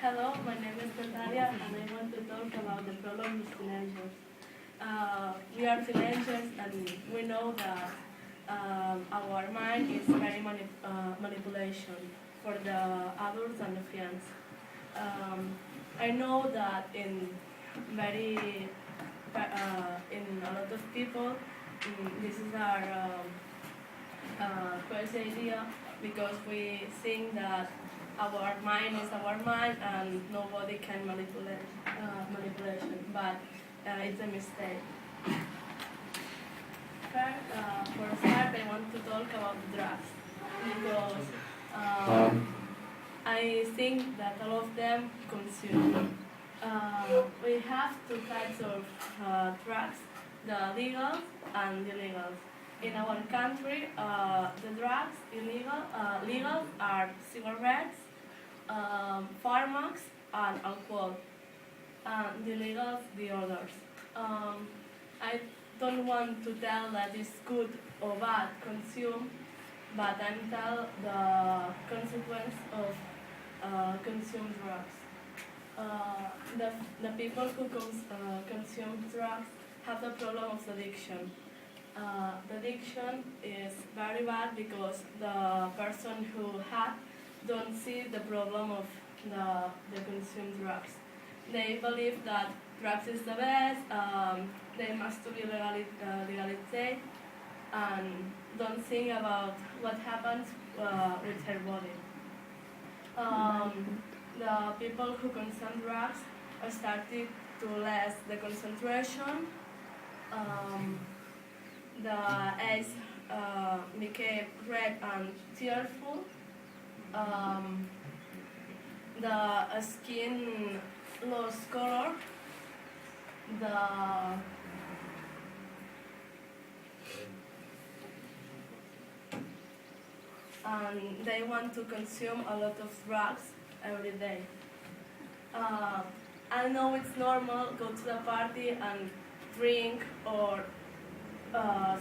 Hello, my name is Natalia, and I want to talk about the problem with teenagers. We are teenagers, and we know that our mind is very manipulation for the adults and the friends. I know that in a lot of people, this is our crazy idea because we think that our mind is our mind and nobody can manipulation, but it's a mistake. For a start, I want to talk about drugs because I think that all of them consume. We have two types of drugs, the legal and the illegal. In our country, the drugs legal are cigarettes, pharmacs, and alcohol, and the illegal the others. I don't want to tell that it's good or bad consume, but I'm tell the consequence of consume drugs. The people who consume drugs have the problem of addiction. The addiction is very bad because the person who had don't see the problem of the consumed drugs. They believe that drugs is the best, they must be legalized, and don't think about what happens with her body. The people who consume drugs are starting to less the concentration. The eyes became red and tearful. The skin lost color. And they want to consume a lot of drugs every day. I know it's normal go to the party and drink or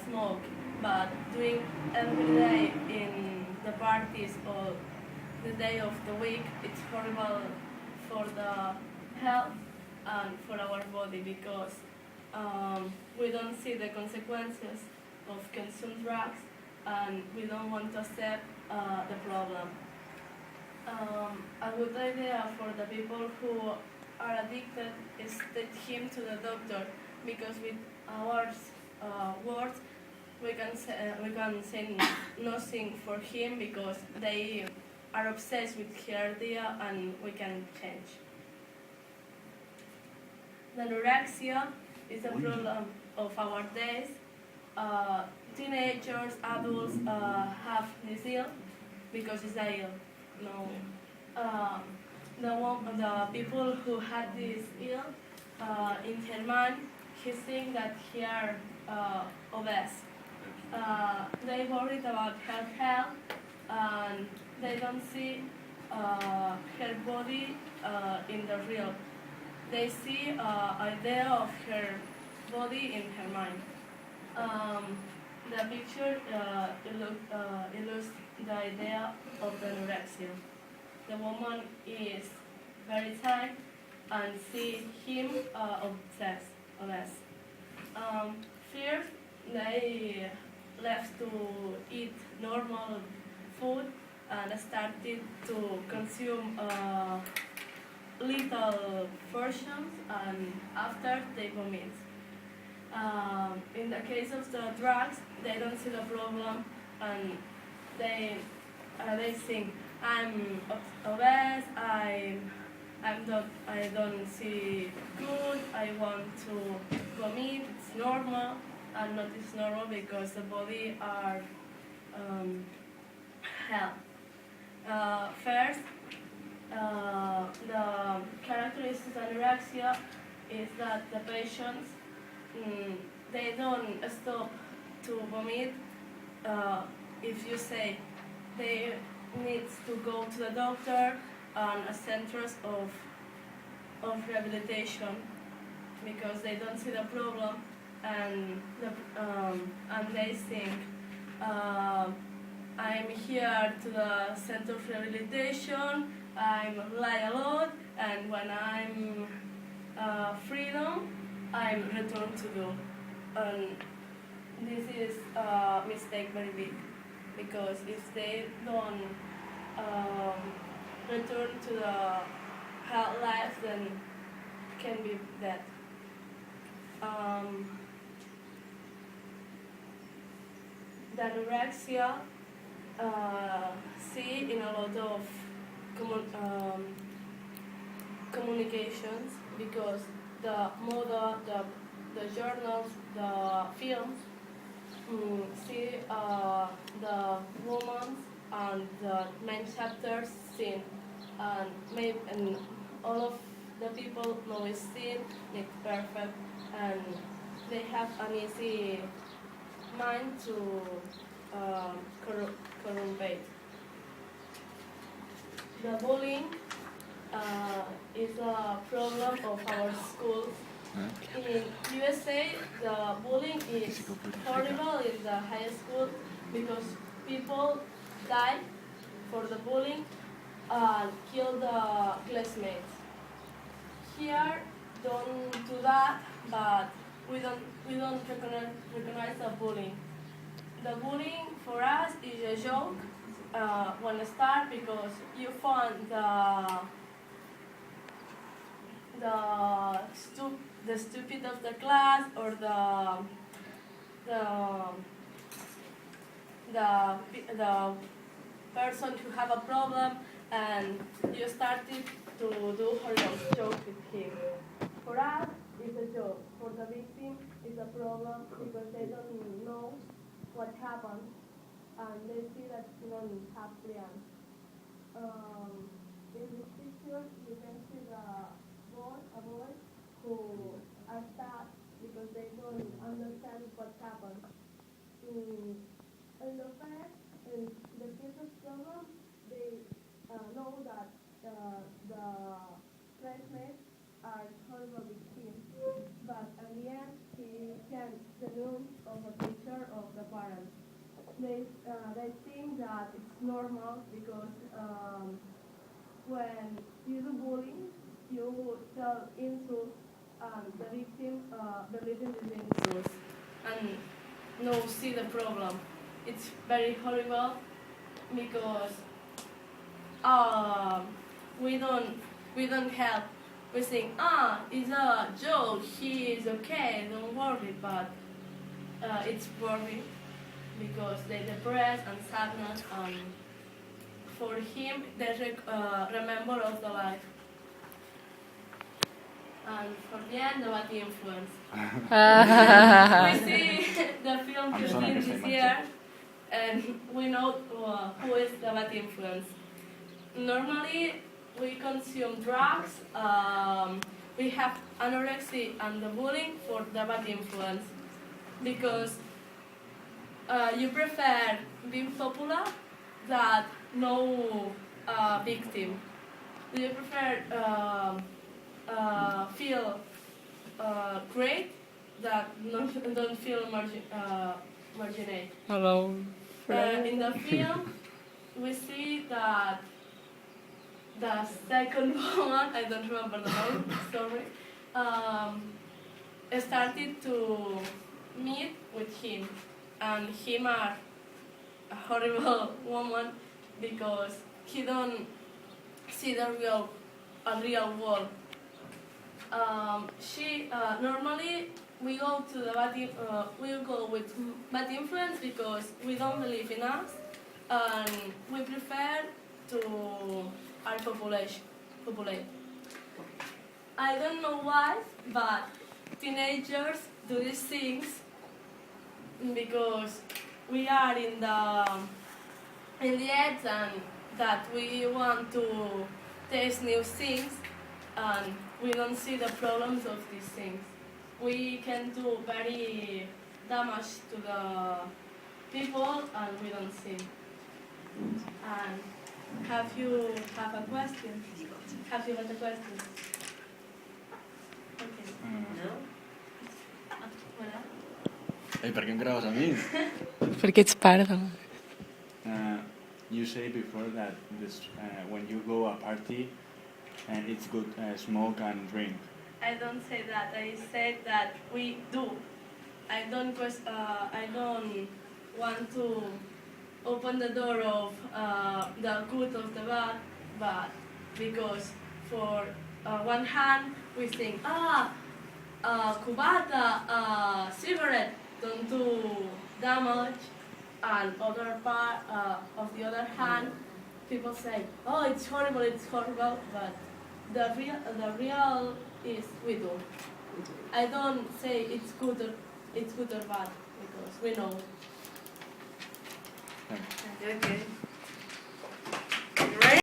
smoke, but doing every day in the parties or the day of the week, it's horrible for the health and for our body because we don't see the consequences of consume drugs and we don't want to accept the problem. A good idea for the people who are addicted is take him to the doctor because with our words we can say nothing for him because they are obsessed with her idea and we can change. The anorexia is a problem of our days. Teenagers, adults have this ill because it's a ill. No, the people who had this ill in her mind, he think that he are obese. They worried about her health and they don't see her body in the real. They see idea of her body in her mind. The picture illustrates the idea of the anorexia. The woman is very tight and see him obsessed. First, they left to eat normal food and started to consume little portions and after they vomit. In the case of the drugs, they don't see the problem and they think I'm obese, I don't see good, I want to vomit, it's normal, and not it's normal because the body are health. First, the characteristics of anorexia is that the patients they don't stop to vomit. If you say they need to go to the doctor and a centers of rehabilitation because they don't see the problem and they think I'm here to the center of rehabilitation I'm lie a lot, and when I'm freedom, I'm return to do. And this is a mistake very big, because if they don't return to the health life, then can be that. The anorexia see in a lot of communications, because the moda, the journals, the films see the women and the main chapters scene, and all of the people know is scene, it's perfect, and they have an easy mind to corrupt. The bullying is a problem of our schools. In USA, the bullying is horrible in the high school, because people die for the bullying and kill the classmates. Here, don't do that, but we don't recognize the bullying. The bullying for us is a joke when it starts, because you find the stupid of the class, or the person who have a problem, and you started to do horrible joke with him. For us, it's a joke. For the victim, it's a problem, because they don't know what happened, and they see that you don't have plans. In this picture, you can see a boy who are sad because they don't understand what happened. In the fact, in the case of problem, they know that the classmates are horrible with him, but at the end he can deduce of a picture of the parents. They think that it's normal, because when you do bullying, you tell insults, and the victim believes in these insults and no see the problem. It's very horrible, because we don't help. We think, it's a joke, he is okay, don't worry, but it's worry, because they depressed and sadness, and for him they remember of the life. And for the end, the bad influence. We see the film 15 this year, and we know who is the bad influence. Normally, we consume drugs, we have anorexia and the bullying for the bad influence, because you prefer being popular than no victim. Do you prefer feel great that don't feel marginate? Hello. In the film, we see that the second woman, I don't remember the name, sorry, started to meet with him, and him are a horrible woman, because he don't see the real world. Normally we go to the we go with bad influence, because we don't believe in us, and we prefer to our populate. I don't know why, but teenagers do these things, because we are in the edge, and that we want to taste new things, and we don't see the problems of these things. We can do very damage to the people, and we don't see. And have you have a question? Have you got a question? Okay. No? Voilà. Per què em graves a mi? Perquè ets part de... you say before that this when you go a party and it's good smoke and drink. I don't say that. I said that we do. I don't want to open the door of the good of the bad, but because for one hand we think, cubata, cigarette don't do damage, and other part of the other hand, people say, oh, it's horrible, but the real is we do. I don't say it's good or bad because we know. Thanks. Okay.